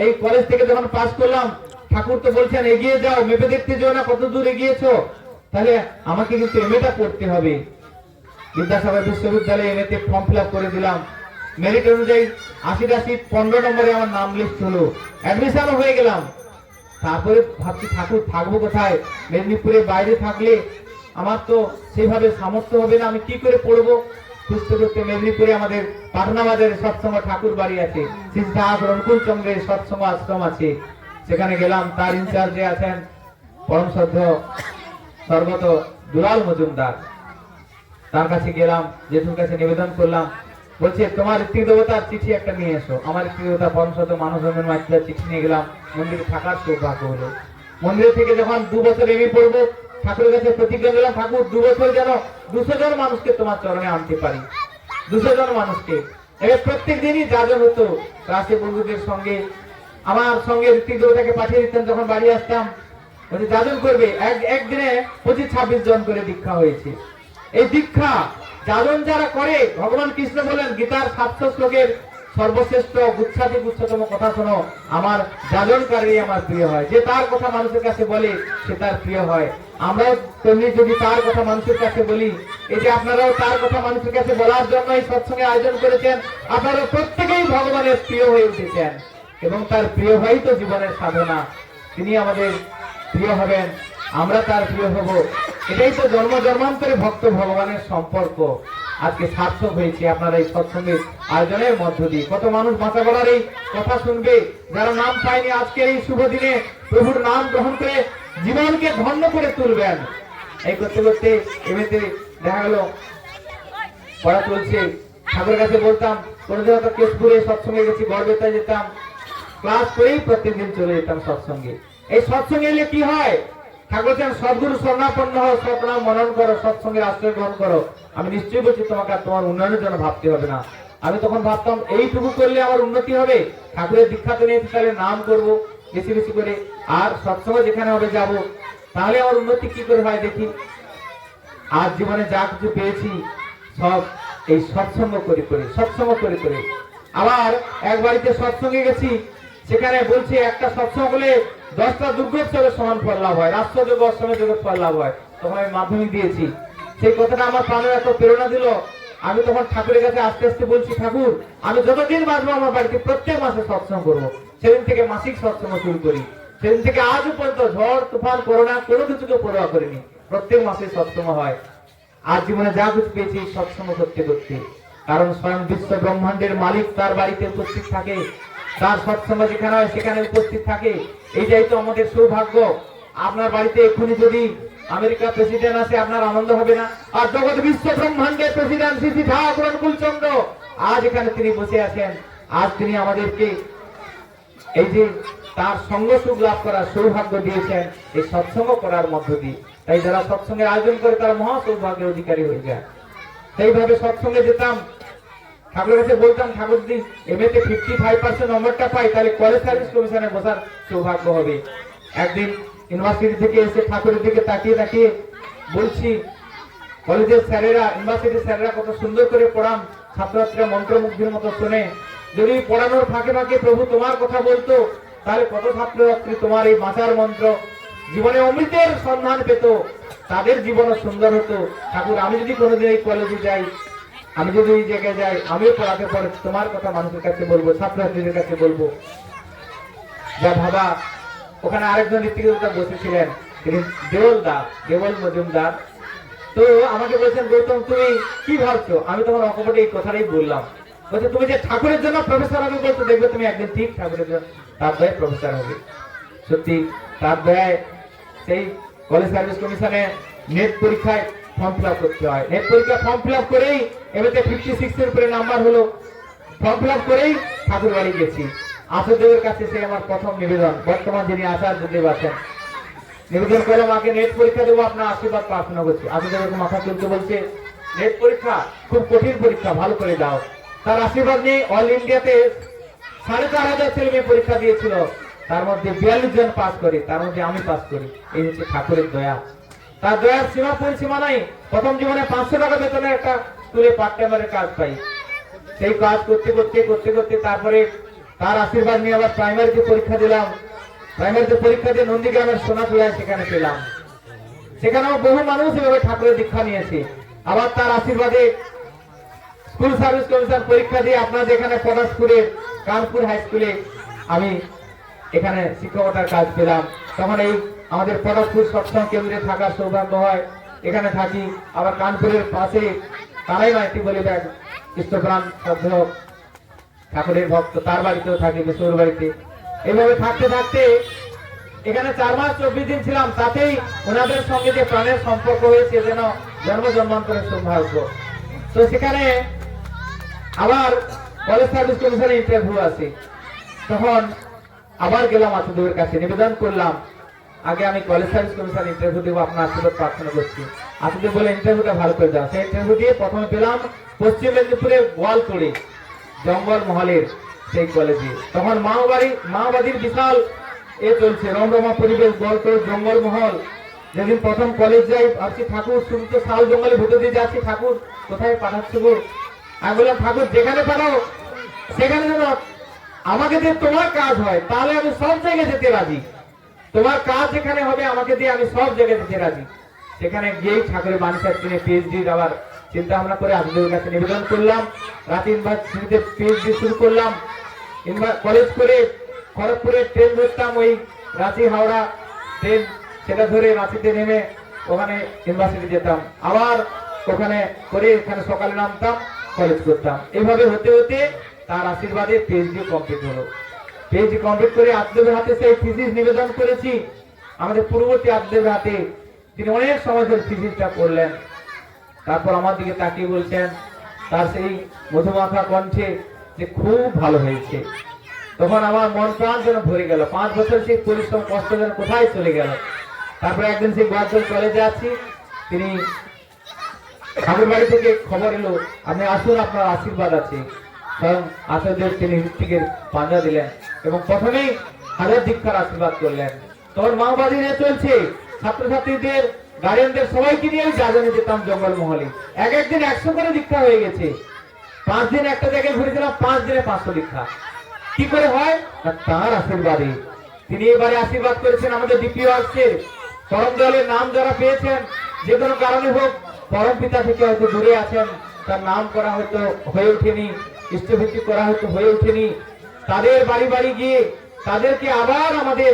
এই কলেজ থেকে যখন পাস করলাম, ঠাকুর তো বলছেন এগিয়ে যাও, মেপে দেখতে যাও না কত দূর এগিয়েছো। তাহলে আমাকে কিন্তু এমএটা পড়তে হবে। বিদ্যাসাগর বিশ্ববিদ্যালয়ে এমএতে ফর্ম ফিল আপ করে দিলাম। মেরিট অনুযায়ী 80টা সিট, 15 নম্বরে আমার নাম লিস্ট হলো, অ্যাডমিশনও হয়ে গেলাম। তারপরে ভাবছি, ঠাকুর থাকবো কোথায়? মেদিনীপুরে বাইরে থাকলে আমার তো সেভাবে সামর্থ্য হবে না, আমি কি করে পড়বো? খুঁজতে খুঁজতে মেদিনীপুরে আমাদের পাটনা বাজারে সৎসঙ্গ ঠাকুর বাড়ি আছে, শ্রী ঠাকুর অনুকূল চন্দ্রের সৎসঙ্গ আশ্রম আছে। সেখানে গেলাম। তার ইনচার্জে আছেন পরম শ্রদ্ধেয় সর্বত দুলাল মজুমদার। তার কাছে গেলাম, জেঠুর কাছে নিবেদন করলাম। বলছে, তোমার স্ত্রী দেবতার চিঠি একটা নিয়ে এসো। আমার স্ত্রী দেবতা পরম শ্রদ্ধেয় মানসরঞ্জন মাইতির চিঠি নিয়ে গেলাম। মন্দিরে থাকার সৌভাগ্য হলো। মন্দিরে থেকে যখন 2 বছর এমএ পড়বো, ঠাকুরের কাছে প্রতিজ্ঞা নিলাম, ঠাকুর 2 বছর যেন 200 জন মানুষকে তোমার চরণে আনতে পারি। 200 জন মানুষকে। এবার প্রত্যেক দিনই যাজন হতো ক্লাসে বন্ধুদের সঙ্গে। আমার সঙ্গে ঋত্বিক দেবতাকে পাঠিয়ে দিতেন যখন বাড়ি আসতাম। বলছে যাজন করবে, একদিনে 25-26 জন করে দীক্ষা হয়েছে। এই দীক্ষা যাজন যারা করে, ভগবান কৃষ্ণ বলেন গীতার 700 শ্লোকের সর্বশ্রেষ্ঠ গুচ্ছাতি গুচ্ছতম কথা শোনো, আমার যাজনকারী আমার প্রিয় হয়। যে তার কথা মানুষের কাছে বলে, সে তার প্রিয় হয়। আমরা তেমনি যদি তার কথা মানুষের কাছে বলি, এই যে আপনারাও তার কথা মানুষের কাছে বলার জন্য এই সৎসঙ্গে আয়োজন করেছেন, আপনারা প্রত্যেকেই ভগবানের প্রিয় হয়ে উঠেছেন। এবং তার প্রিয় হয় তো জীবনের সাধনা। তিনি আমাদের প্রিয় হবেন, আমরা তার প্রিয় হব। এটাই তো জন্ম জন্মান্তরে ভক্ত ভগবানের সম্পর্ক। আজকে সার্থক হয়েছে আপনারা এই সৎসঙ্গের আয়োজনের মধ্য দিয়ে। কত মানুষ বাঁচা করার এই কথা শুনবে, যারা নাম পায়নি আজকের এই শুভ দিনে প্রভুর নাম গ্রহণ করে জীবনকে ধন্য করে তুলবেন। এই করতে করতে এমনিতে দেখা গেল পড়া চলছে। ঠাকুরের কাছে বলতাম, কোনোদিন কেশপুরে সৎসঙ্গে গেছি, গড়বেতায় যেতাম, ক্লাস করেই প্রত্যেকদিন চলে যেতাম সৎসঙ্গে। এই সৎসঙ্গে এলে কি হয়? ঠাকুর বলছেন সদ্গুরু শরণাপন্ন হও, সৎনাম মনন করো, সৎসঙ্গের আশ্রয় গ্রহণ করো। আমি নিশ্চয়ই বলছি তোমাকে আর তোমার উন্নয়নের জন্য ভাবতে হবে না। আমি তখন ভাবতাম এইটুকু করলে আমার উন্নতি হবে, ঠাকুরের দীক্ষা তো নিয়েছি, তাহলে নাম করব বেশি বেশি করে, আর সৎসঙ্গ যেখানে হবে যাব, তাহলে আমার উন্নতি কি করে হয় দেখি। আজ জীবনে যা কিছু পেয়েছি সব এই সৎসঙ্গ করে করে, সৎসঙ্গ করে করে। আবার এক বাড়িতে সৎসঙ্গে গেছি, সেখানে বলছে একটা সৎসঙ্গ হলে 10টা দুর্গোৎসবের সমান ফল লাভ হয়, রাষ্ট্রযোগ অষ্টমের যোগের ফল লাভ হয়। তখন আমি মাধ্যমিক দিয়েছি, সেই কথাটা আমার প্রাণের এত প্রেরণা দিল। আমি তখন ঠাকুরের কাছে আস্তে আস্তে বলছি, ঠাকুর আমি যতদিন বাঁচবো আমার বাড়িতে প্রত্যেক মাসে সৎসঙ্গ করবো। সেদিন থেকে মাসিক সৎসঙ্গ শুরু করি। সেদিন থেকে আজও পর্যন্ত ঝড় তুফান করোনা কোনো কিছুকে পরোয়া করিনি, প্রত্যেক মাসে সৎসঙ্গ হয়। আজ জীবনে যা কিছু পেয়েছি সৎসঙ্গ করতে করতে, কারণ স্বয়ং বিশ্ব ব্রহ্মাণ্ডের মালিক তার বাড়িতে উপস্থিত থাকে, তার সৎসঙ্গ যেখানে হয় সেখানে উপস্থিত থাকে। এইটাই তো আমাদের সৌভাগ্য। আপনার বাড়িতে এক্ষুনি যদি আমেরিকা প্রেসিডেন্ট আসে আপনার আনন্দ হবে না? আর জগৎ বিশ্ব ব্রহ্মাণ্ডের প্রেসিডেন্ট শ্রী শ্রী ঠাকুর অনুকূলচন্দ্র আজ এখানে তিনি বসে আছেন। আজ তিনি আমাদেরকে এই যে তার সঙ্গ সুখ লাভ করার সৌভাগ্য দিয়েছেন এই সৎসঙ্গ করার মধ্য দিয়ে। তাই যারা সৎসঙ্গের আয়োজন করে তারা মহা সৌভাগ্যের অধিকারী হয়ে যায়। সেইভাবে সৎসঙ্গে যেতাম, ঠাকুরের কাছে বলতাম, ঠাকুর যদি এমএতে 55% নম্বরটা পাই তাহলে কলেজ সার্ভিস কমিশনে বসার সৌভাগ্য হবে। একদিন ইউনিভার্সিটি থেকে এসে ঠাকুরের দিকে তাকিয়ে তাকিয়ে বলছি, কলেজের স্যারেরা, ইউনিভার্সিটির স্যারেরা কত সুন্দর করে পড়ান, ছাত্রছাত্রীরা মন্ত্রমুগ্ধের মতো শোনে। যদি পড়ানোর ফাঁকে ফাঁকে প্রভু তোমার কথা বলতো তাহলে কত ছাত্রছাত্রী তোমার এই বাঁচার মন্ত্র জীবনে অমৃতের সন্ধান পেত, তাদের জীবনও সুন্দর হতো। ঠাকুর আমি যদি কোনোদিন এই কলেজে যাই, আমি যদি এই জায়গায় যাই, আমিও পড়াতে পরে তোমার কথা মানুষের কাছে বলবো, ছাত্রছাত্রীদের কাছে বলবো। যা ভাবা। ওখানে আরেকজন ঋত্বিকতা বসেছিলেন, তিনি দেওল মজুমদার। তো আমাকে বলছেন, গৌতম তুমি কি ভাবছো? আমি তখন অকপটে এই কথাটাই বললাম। বলছে তুমি যে ঠাকুরের জন্য প্রফেসর হবে বলছো, দেখবে তুমি একদিন ঠিক ঠাকুরের জন্য তার দয়ায় প্রফেসর হবে। সত্যি তার দয়ায় সেই কলেজ সার্ভিস কমিশনে নেট পরীক্ষায় ফর্ম ফিল করতে হয়। নেট পরীক্ষা ফর্ম ফিল করেই এমনিতে 56 এর উপরে নাম্বার হলো। ফর্ম ফিল করেই ঠাকুর বাড়ি গেছি। আচার্যদেবের কাছে সে আমার প্রথম নিবেদন, বর্তমান যিনি আচার্যদেব আছেন, নিবেদন করলাম আগে নেট পরীক্ষা দেবো, আপনার আশীর্বাদ প্রার্থনা করছি। আচার্যদেবের মাথা তুলতে বলছে, নেট পরীক্ষা খুব কঠিন পরীক্ষা, ভালো করে দাও। তার আশীর্বাদ নিয়ে অল ইন্ডিয়াতে 4500 ছেলে মেয়ে পরীক্ষা দিয়েছিল, তার মধ্যে 42 জন পাস করে, তার মধ্যে আমি পাস করি। এই হচ্ছে ঠাকুরের দয়া। তার দয়ার সীমা পরিসীমা নাই। প্রথম জীবনে 500 টাকা বেতনের একটা স্কুলে পার্ট টাইমারের কাজ পাই। সেই কাজ করতে করতে করতে করতে তারপরে তার আশীর্বাদ নিয়ে আবার প্রাইমারিতে পরীক্ষা দিলাম। প্রাইমারিতে পরীক্ষা দিয়ে নন্দীগ্রামের সোনাপুরায় সেখানে পেলাম। সেখানেও বহু মানুষ এভাবে ঠাকুরের দীক্ষা নিয়েছে। আবার তার আশীর্বাদে স্কুল সার্ভিস কমিশন পরীক্ষা দিয়ে আপনাদের এখানে পটাশপুরের কানপুর হাই স্কুলে আমি এখানে শিক্ষকতার কাজ পেলাম। তখন এই আমাদের পটাশপুর সৎসঙ্গ কেন্দ্রে থাকার সৌভাগ্য হয়, এখানে থাকি। আবার কানপুরের পাশে তারাই মাইতি বলে ব্যাগ ইষ্টপ্রাণ শ্রদ্ধ ঠাকুরের ভক্ত, তার বাড়িতেও থাকি, বেসুর বাড়িতে। এইভাবে থাকতে থাকতে এখানে 4 মাস 24 দিন ছিলাম। তাতেই ওনাদের সঙ্গে যে প্রাণের সম্পর্ক হয়েছে যেন জন্ম জন্মান্তরের সৌভাগ্য। তো সেখানে আবার কলেজ সার্ভিস কমিশনে ইন্টারভিউ আছে। তখন আবার গেলাম আচার্যদেবের কাছে, নিবেদন করলাম আগে আমি কলেজ সার্ভিস কমিশনে ইন্টারভিউ দেবো, আপনার আশীর্বাদ প্রার্থনা করছি। আচার্যদেব বলে ইন্টারভিউটা ভালো করে দাও। সেই ইন্টারভিউ দিয়ে প্রথমে পেলাম পশ্চিম মেদিনীপুরের গোয়ালতোড়ে জঙ্গল মহলের সেই কলেজে। তখন মাওবাদীর বিশাল চলছে, রমরমা পরিবেশ, গোয়ালতোড় জঙ্গল মহল। যেদিন প্রথম কলেজ যাই ভাবছি, ঠাকুর তুমি তো শাল জঙ্গলে ভেতর দিয়ে যাচ্ছি, ঠাকুর কোথায় পাঠাচ্ছ গো? আমি বললাম, ঠাকুর যেখানে পাঠাও সেখানে যেন আমাকে দিয়ে তোমার কাজ হয়, তাহলে আমি সব জায়গায় যেতে রাজি। তোমার কাজ যেখানে হবে আমাকে দিয়ে আমি সব জায়গায় যেতে রাজি। সেখানে গিয়েই ঠাকুরের বাণী শাস্ত্রে পিএইচডি আবার চিন্তা ভাবনা করে আচার্যদেবের কাছে নিবেদন করলাম। রাতে ইউনিভার্সিটিতে পিএইচডি শুরু করলাম। কলেজ করে খড়গপুরে ট্রেন ধরতাম, ওই রাঁচি হাওড়া ট্রেন, সেটা ধরে রাঁচিতে নেমে ওখানে ইউনিভার্সিটি যেতাম। আবার ওখানে করে এখানে সকালে নামতাম, কলেজ করতাম। এইভাবে হতে হতে তার আশীর্বাদে পিএইচডি কমপ্লিট হলো। পিএইচডি কমপ্লিট করে আচার্যদেবের হাতে সেই থিসিস নিবেদন করেছি। আমাদের পূর্ববর্তী আচার্যদেবের হাতে তিনি অনেক সময় ধরে থিসিসটা করলেন। তারপর আমার দিকে তাকিয়ে বলছেন তার সেই মধুমাখা কণ্ঠে যে খুব ভালো হয়েছে, তখন আমার মন প্রাণ যেন ভরে গেল। 5 বছর সেই পরিশ্রম কষ্ট যেন কোথায় চলে গেল। তারপরে একদিন সেই গোয়ালতোড় কলেজে আছি, তিনি ঠাকুর বাড়ি থেকে খবর এলো, আপনি আসুন, আপনার আশীর্বাদ আছে। স্বয়ং আচার্যদেব তিনি ঋত্বিকের পাঞ্জা দিলেন এবং প্রথমেই হাজার দীক্ষার আশীর্বাদ করলেন। তখন মাওবাদী নিয়ে চলছে, ছাত্রছাত্রীদের গার্ডিয়ানদের সবাইকে নিয়ে আমি জাগানে যেতাম জঙ্গলমহলে। একদিন 100 করে দীক্ষা হয়ে গেছে। 5 দিন একটা জায়গায় ঘুরেছিলাম, 5 দিনে 500 দীক্ষা। কি করে হয়? তার আশীর্বাদে। তিনি এবারে আশীর্বাদ করেছেন আমাদের দ্বিতীয় অর্থের পরম দয়ালের নাম যারা পেয়েছেন, যে কোনো কারণে হোক, পরম পিতা থেকে হয়তো দূরে আছেন, তার নাম করা হয়তো হয়ে ওঠেনি, ইষ্টভিত্তি করা হয়তো হয়ে ওঠেনি, তাদের বাড়ি বাড়ি গিয়ে তাদেরকে আবার আমাদের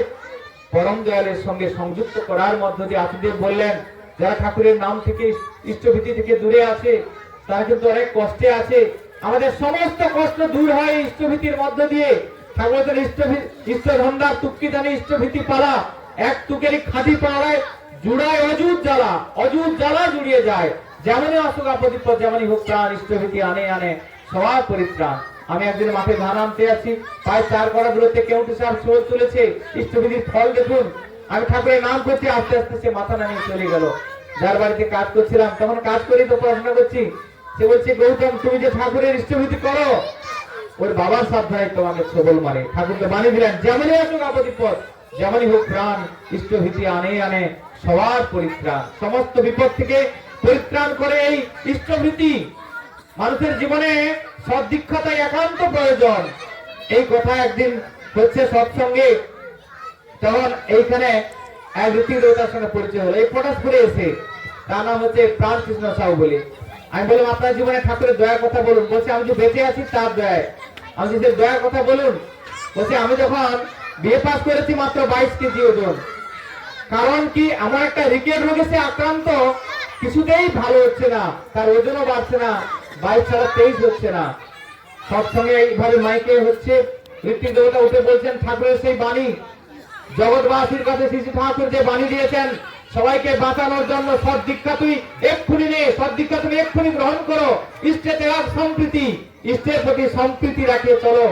পরম দয়ালের সঙ্গে সংযুক্ত করার মধ্য দিয়ে আচার্যদেব বললেন, যারা ঠাকুরের নাম থেকে ইষ্টভীতি থেকে দূরে আছে তারা কিন্তু অনেক কষ্টে আছে। আমাদের সমস্ত কষ্ট দূর হয় ইষ্টভীতির মধ্য দিয়ে। ঠাকুরের ইষ্টধন্দার তুক্কি জানি ইষ্টভীতি পালা, এক তুকেরই খাঁটি পাড়ায় জুড়ায় অযুত জ্বালা জুড়িয়ে যায়। যেমনই অসুখ আপদ যেমনই হোক প্রাণ, ইষ্টভীতি আনে আনে সবার পরিত্রাণ। আমি একদিন মাঠে ধান আনতে আছি, প্রায় 4 কড়া দূরত্বে কেউটি সাহেব সোল তুলেছে, ইষ্টভীতির ফল দেখুন। আমি ঠাকুরের নাম করছি, আস্তে আস্তে সে মাথা নামিয়ে চলে গেল। যার বাড়িতে কাজ করছিলাম, তখন কাজ করি তো পড়াশোনা করছি, সে বলছে, গৌতম তুমি যে ঠাকুরের ইষ্টভীতি করো, ওর বাবার সাবধানে তোমাকে সবল মারে। ঠাকুরকে বানিয়ে দিলেন, যেমনই আসুক আপদ বিপদ, যেমনই হোক প্রাণ, ইষ্টভীতি আনে আনে সবার পরিত্রাণ। সমস্ত বিপদ থেকে পরিত্রাণ করে এই ইষ্টভীতি। মানুষের জীবনে সদ্দীক্ষাটাই একান্ত প্রয়োজন। এই কথা একদিন হচ্ছে সৎসঙ্গে, তখন এইখানে এক ঋত্বিক দেবতার সঙ্গে পরিচয় হলো, এই পটাশপুরে এসে। তার নাম হচ্ছে প্রাণ কৃষ্ণ সাহু বলে। আমি বললাম, আপনার জীবনে ঠাকুরের দয়ার কথা বলুন। বলছে, আমি যে বেঁচে আছি তার দয়ায়। আমি যে দয়ার কথা বলুন। বলছে, আমি যখন বিয়ে পাস করেছি মাত্র 22 কেজি ওজন। কারণ কি, আমার একটা রিকেট রোগে সে আক্রান্ত, কিছুতেই ভালো হচ্ছে না, তার ওজনও বাড়ছে না, 22 ছাড়া 23 হচ্ছে না। সৎসঙ্গে এইভাবে মাইকে হচ্ছে, ঋত্বিক দেবতা উঠে বলছেন ঠাকুরের সেই বাণী, জগৎবাসীর কাছে শ্রী ঠাকুর যে বাণী দিয়েছেন সবাইকে বাঁচানোর জন্য, সৎ দীক্ষা তুই এক্ষুনি নে, সৎ দীক্ষা তুমি এক্ষুনি গ্রহণ করো, ইষ্টের রাখ সম্প্রীতি, ইষ্টের প্রতি সম্প্রীতি রাখিয়ে চলো,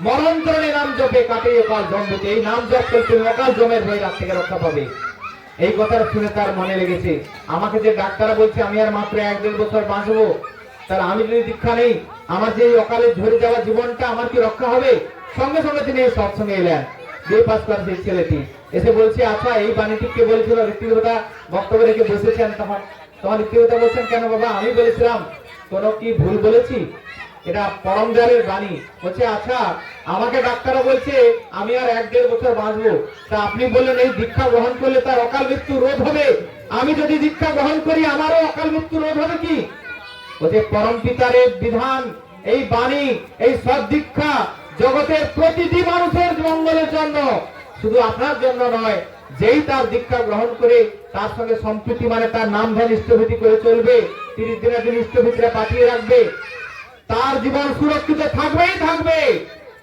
মরণচরণে নাম জপে কাটে অকাল জন্মতে। এই নাম জপ করে তুমি অকাল জমের হয়ে রাত থেকে রক্ষা পাবে। এই কথাটা শুনে তার মনে লেগেছে, আমাকে যে ডাক্তাররা বলছে আমি আর মাত্র 1-1.5 বছর বাঁচবো, তাহলে আমি যদি দীক্ষা নেই, আমার যে অকালে ঝরে যাওয়া জীবনটা আমার কি রক্ষা হবে? সঙ্গে সঙ্গে তিনি সৎসঙ্গে এলেন। বিয়ে পাস করা সেই ছেলেটি এসে বলছে, আচ্ছা এই বাণীটি কে বলেছিল? ঋত্বিক দেবতা বক্তব্য রেখে বসেছেন। তখন ঋত্বিক দেবতা বলছেন, কেন বাবা, আমি বলেছিলাম, কোনো কি ভুল বলেছি? এটা পরম দয়ালের বাণী। বলছে, আচ্ছা আমাকে ডাক্তাররা বলছে আমি আর 1-1.5 বছর বাঁচবো, তা আপনি বললেন এই দীক্ষা গ্রহণ করলে তার অকাল মৃত্যু রোধ হবে, আমি যদি দীক্ষা গ্রহণ করি আমারও অকাল মৃত্যু রোধ হবে কি? বলছে, পরম পিতারের বিধান, এই বাণী, এই সৎ দীক্ষা জগতের প্রতিটি মানুষের মঙ্গলের জন্য, শুধু আপনার জন্য নয়। যেই তার দীক্ষা গ্রহণ করে তার সঙ্গে সম্প্রীতি মানে তার নাম ধ্যান ইষ্টভীতি করে চলবে, 30 দিনের দিন ইষ্টভীতিরা পাঠিয়ে রাখবে, তার জীবন সুরক্ষিত থাকবেই থাকবে।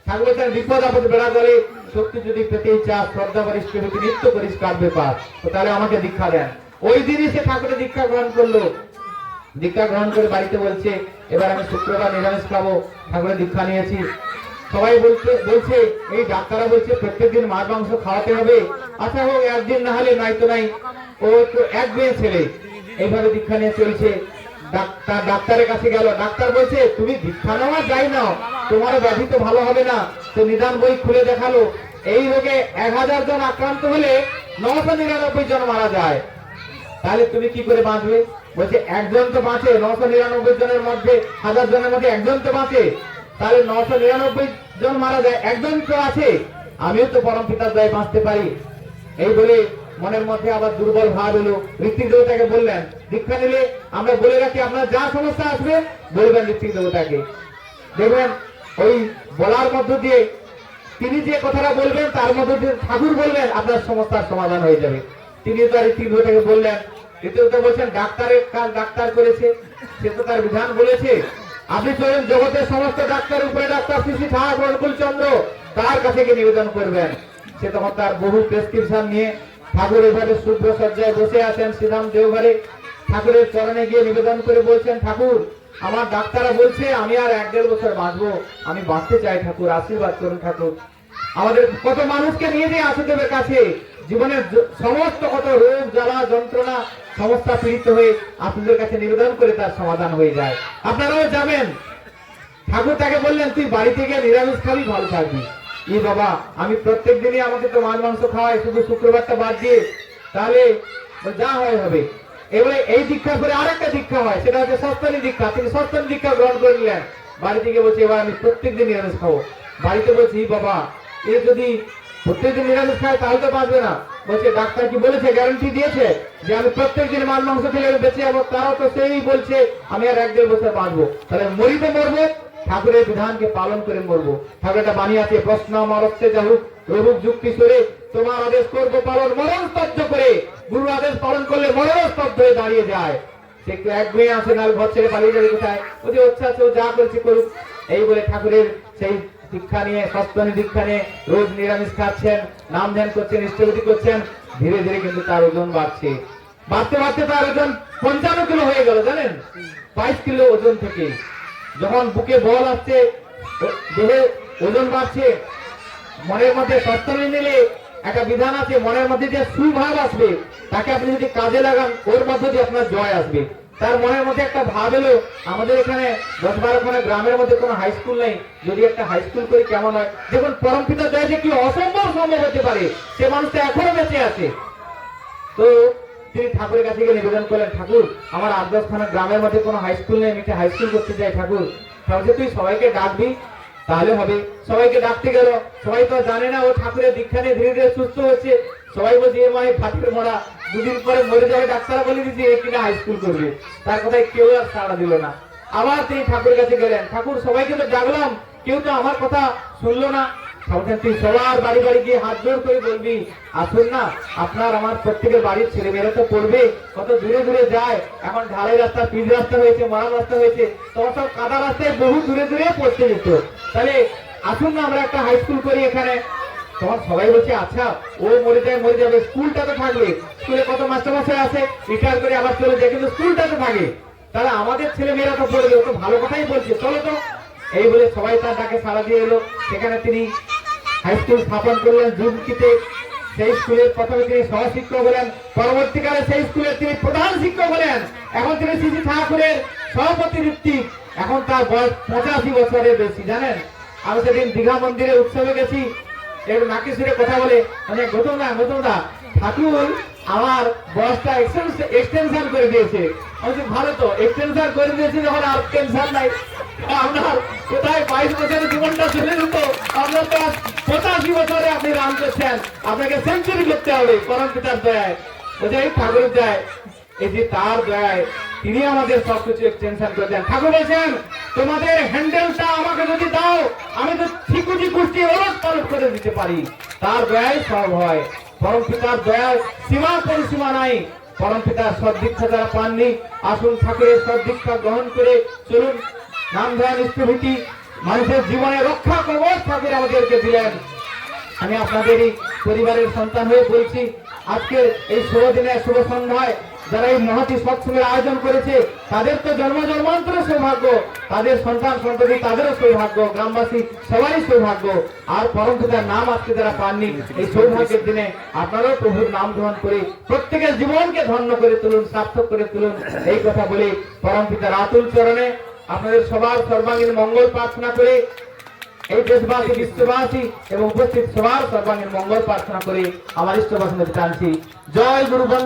ঠাকুর তার বিপদ আপদ বেড়া গেলে শক্তি যদি পেতেই চাস, শ্রদ্ধা করে ইষ্টভীতি নিত্য করিস কার ব্যাপার, তো তাহলে আমাকে দীক্ষা দেন। ওই দিনই সে ঠাকুরের দীক্ষা গ্রহণ করলো। দীক্ষা গ্রহণ করে বাড়িতে বলছে, এবার আমি শুক্রবার নিরামিষ খাবো, ঠাকুরের দীক্ষা নিয়েছি। সবাই বলছে এই ডাক্তাররা বলছে প্রত্যেকদিন মাছ মাংস খাওয়াতে হবে। আচ্ছা হোক, একদিন না হলে নাই তো নাই, ও তো এক মেয়ে ছেলে, এইভাবে দীক্ষা নিয়ে চলছে। ডাক্তারের কাছে গেল, ডাক্তার বলছে তুমি দীক্ষা নেওয়া যাই নাও, তোমার ব্যাধি তো ভালো হবে না। তো নিদান বই খুলে দেখালো, এই রোগে 1000 জন আক্রান্ত হলে 999 জন মারা যায়, তাহলে তুমি কি করে বাঁচবে? বলছে, একজন তো বাঁচে, 999 জনের মধ্যে, 1000 জনের মধ্যে একজন তো বাঁচে, তাহলে 999 জন মারা যায়, একজন তো আছে, আমিও তো পরম পিতার দয়ায় বাঁচতে পারি। এই বলে মনের মধ্যে আবার দুর্বল ভাব এলো। ঋত্বিক দেবতাকে বললেন, দীক্ষা নিলে আমরা বলে রাখি আপনার যা সমস্যা আসবে বলবেন ঋত্বিক দেবতাকে, দেখবেন ওই বলার মধ্য দিয়ে তিনি যে কথাটা বলবেন তার মধ্য দিয়ে ঠাকুর বলবেন আপনার সমস্যার সমাধান হয়ে যাবে। তিনি তো ঋত্বিক দেবতাকে বললেন। ঋত্বিক দেবতা বলছেন, ডাক্তারের কাজ ডাক্তার করেছে, সে তো তার বিধান বলেছে, আপনি চলেন জগতের সমস্ত ডাক্তার উপরে ডাক্তার শ্রী ঠাকুর অনুকূল চন্দ্র, তার কাছে গিয়ে নিবেদন করবেন। সে তখন তার বহু প্রেসক্রিপশন নিয়ে ঠাকুর এভাবে শুভ্র সজ্জায় বসে আছেন শ্রীরাম দেওঘরে, ঠাকুরের চরণে গিয়ে নিবেদন করে বলছেন, ঠাকুর আমার ডাক্তাররা বলছে আমি আর 1-1.5 বছর বাঁচবো, আমি বাঁচতে চাই ঠাকুর, আশীর্বাদ করুন ঠাকুর। আমাদের কত মানুষকে নিয়ে যে আসুদেবের কাছে জীবনের সমস্ত কত রোগ জ্বালা যন্ত্রণা সমস্যা পীড়িত হয়ে আসুদের কাছে নিবেদন করে তার সমাধান হয়ে যায়। আপনারাও যাবেন। ঠাকুর তাকে বললেন তুই বাড়িতে গিয়ে নিরামিষ খাবি, ভালো থাকবি। ই বাবা, আমি প্রত্যেক দিনই আমাকে তো মাছ মাংস খাওয়াই, শুধু শুক্রবারটা বাদ দিয়ে, তাহলে যা হয় হবে। এবারে এই দীক্ষা করে আরেকটা দীক্ষা হয়, সেটা হচ্ছে সস্তনী দীক্ষা। তিনি সস্তনী দীক্ষা গ্রহণ করে নিলেন। বাড়িতে গিয়ে বলছে এবার আমি প্রত্যেকদিন নিরামিষ খাবো। বাড়িতে বলছি বাবা, এ যদি প্রত্যেকদিন নিরামিষ খায় তাহলে তো বাঁচবে না। বলছে ডাক্তার কি বলেছে, গ্যারান্টি দিয়েছে যে আমি প্রত্যেকদিন মাছ মাংস খেলে আমি বেঁচে যাবো? তারাও তো সেই বলছে আমি আর 1-1.5 বছর বাঁচবো। তাহলে মরিতে মরবো, ঠাকুরের বিধানকে পালন করে মরবো। ঠাকুর একটা বাণী আছে, প্রশ্ন মরতে যাহুক রহুক যুক্তি সরে, তোমার আদেশ করবো পালন মরণ স্তব্ধ করে। গুরু আদেশ পালন করলে মরণ স্তব্ধ হয়ে দাঁড়িয়ে যায়। সে একটু এক মেয়ে আসে না, ঘর ছেড়ে পালিয়ে যাবে কোথায়? বলছে আচ্ছা আচ্ছা, ও যা করছে করুক। এই বলে ঠাকুরের সেই দীক্ষা নিয়ে, সস্তনী দীক্ষা নিয়ে রোজ নিরামিষ খাচ্ছেন, নাম ধ্যান করছেন, ইষ্টভূতি করছেন। ধীরে ধীরে কিন্তু তার ওজন বাড়ছে। বাড়তে বাড়তে তার ওজন 55 কিলো হয়ে গেল, জানেন? 22 কিলো ওজন থেকে যখন বুকে বল আসছে, দেহে ওজন বাড়ছে, মনের মধ্যে সস্তনী নিলে একটা বিধান আছে, মনের মধ্যে যে সুভাব আসবে তাকে আপনি যদি কাজে লাগান, ওর মধ্যে দিয়ে আপনার জয় আসবে। তার মনের মধ্যে একটা ভাব এলো, আমাদের এখানে 10-12 খানা গ্রামের মধ্যে কোনো হাই স্কুল নেই, যদি একটা হাই স্কুল করি কেমন হয়? দেখুন পরমপিতা জয় যে কি অসম্ভব সম্ভব হতে পারে, সে মানুষটা এখনো বেঁচে আছে। তো তিনি ঠাকুরের কাছে গিয়ে নিবেদন করলেন, ঠাকুর আমার 8-10 খানা গ্রামের মধ্যে কোনো হাই স্কুল নেই, আমি একটা হাই স্কুল করতে চাই ঠাকুর। তাহলে তুই সবাইকে ডাকবি, তাহলে হবে। সবাইকে ডাকতে গেল, সবাই তো জানে না ও ঠাকুরের দীক্ষা নিয়ে ধীরে ধীরে সুস্থ হচ্ছে। সবাই বলছে এ মাই ফাটির মরা, 2 দিন পরে মরে যাবে, ডাক্তার বলে দিচ্ছে এ কিনা হাই স্কুল করবে। তার কথায় কেউ আর সাড়া দিল না। আবার তিনি ঠাকুরের কাছে গেলেন, ঠাকুর সবাইকে তো ডাকলাম, কেউ তো আমার কথা শুনলো না। তুই সবার বাড়ি বাড়ি গিয়ে হাত জোড় করে বলবি, আসুন না, আপনার আমার প্রত্যেকের বাড়ির ছেলে মেয়েরা তো পড়বে, কত দূরে দূরে যায়। এখন ঢালাই রাস্তা, পিচ রাস্তা হয়েছে, মারাম রাস্তা হয়েছে, তোমার সব কাদা রাস্তায় বহু দূরে দূরে পড়তে যেত। তাহলে আসুন না আমরা একটা হাই স্কুল করি এখানে। তখন সবাই বলছে আচ্ছা, ও মরে যায় মরে যাবে, স্কুলটা তো থাকবে। স্কুলে কত মাস্টারমশাই আছে, রিটায়ার করে আবার চলে যায়, কিন্তু স্কুলটা তো থাকে। তাহলে আমাদের ছেলে মেয়েরা তো পড়বে, ও তো ভালো কথাই বলছে, চলো তো। এই বলে সবাই তার ডাকে সাড়া দিয়ে এলো। সেখানে তিনি হাই স্কুল স্থাপন করলেন জুমকিতে। সেই স্কুলের প্রথমে তিনি সহশিক্ষক হলেন, পরবর্তীকালে সেই স্কুলের তিনি প্রধান শিক্ষক হলেন। এখন তিনি শ্রী ঠাকুরের সভাপতি ঋত্বিক। এখন তার বয়স 85 বছরের বেশি, জানেন? আমি সেদিন দীঘা মন্দিরে উৎসবে গেছি, একটু নাকি সুরে কথা বলে, মানে গৌতম দা ঠাকুর আমার বয়সটা এক্সটেনশন করে দিয়েছে। আমি ভালো তো, এক্সটেনশন করে দিয়েছে যখন আর টেনশন নাই। আপনার কোথায় 22 বছরের জীবনটা চলে যেত, আপনার তো 85 বছরে আপনি রান করছেন, আপনাকে সেঞ্চুরি করতে হবে পরম পিতার দয়ায়। বলছে এই ঠাকুরের দয়ায়, এই যে তার দয়ায় তিনি আমাদের সবকিছু এক্সটেনশন করে দেন। ঠাকুর বলছেন তোমাদের হ্যান্ডেলটা আমাকে যদি দাও, আমি তো ঠিকুজি কুষ্টি ওলট পালট করে দিতে পারি। তার দয়ায় সব হয়। পরম পিতার দয়ায় সীমা পরিসীমা নাই। পরম পিতার সদ্দীক্ষা যারা পাননি, আসুন ঠাকুরের সদ্দীক্ষা গ্রহণ করে চলুন। নাম ধ্যান ইষ্টভীতি মানুষের জীবনে রক্ষা কবচ ঠাকুর আমাদেরকে দিলেন। আমি আপনাদেরই পরিবারের সন্তান হয়ে বলছি, আজকের এই শুভ দিনে শুভ সন্ধ্যায় যারা এই মহতি সৎসঙ্গের আয়োজন করেছে, তাদের তো জন্ম জন্মান্তর সৌভাগ্য, তাদের সন্তান সন্ততি তাদেরও সৌভাগ্য, গ্রামবাসী সবারই সৌভাগ্য। আর পরম পিতার নাম আজকে যারা পাননি, এই সৌভাগ্যের দিনে আপনারাও প্রভুর নাম গ্রহণ করে প্রত্যেকের জীবনকে ধন্য করে তুলুন, সার্থক করে তুলুন। এই কথা বলে পরম পিতার আতুল চরণে আপনাদের সবার সর্বাঙ্গীন মঙ্গল প্রার্থনা করে, এই দেশবাসী বিশ্ববাসী এবং উপস্থিত সবার সর্বাঙ্গীন মঙ্গল প্রার্থনা করে আমার ইষ্টবাসনে টানছি। জয় গুরু।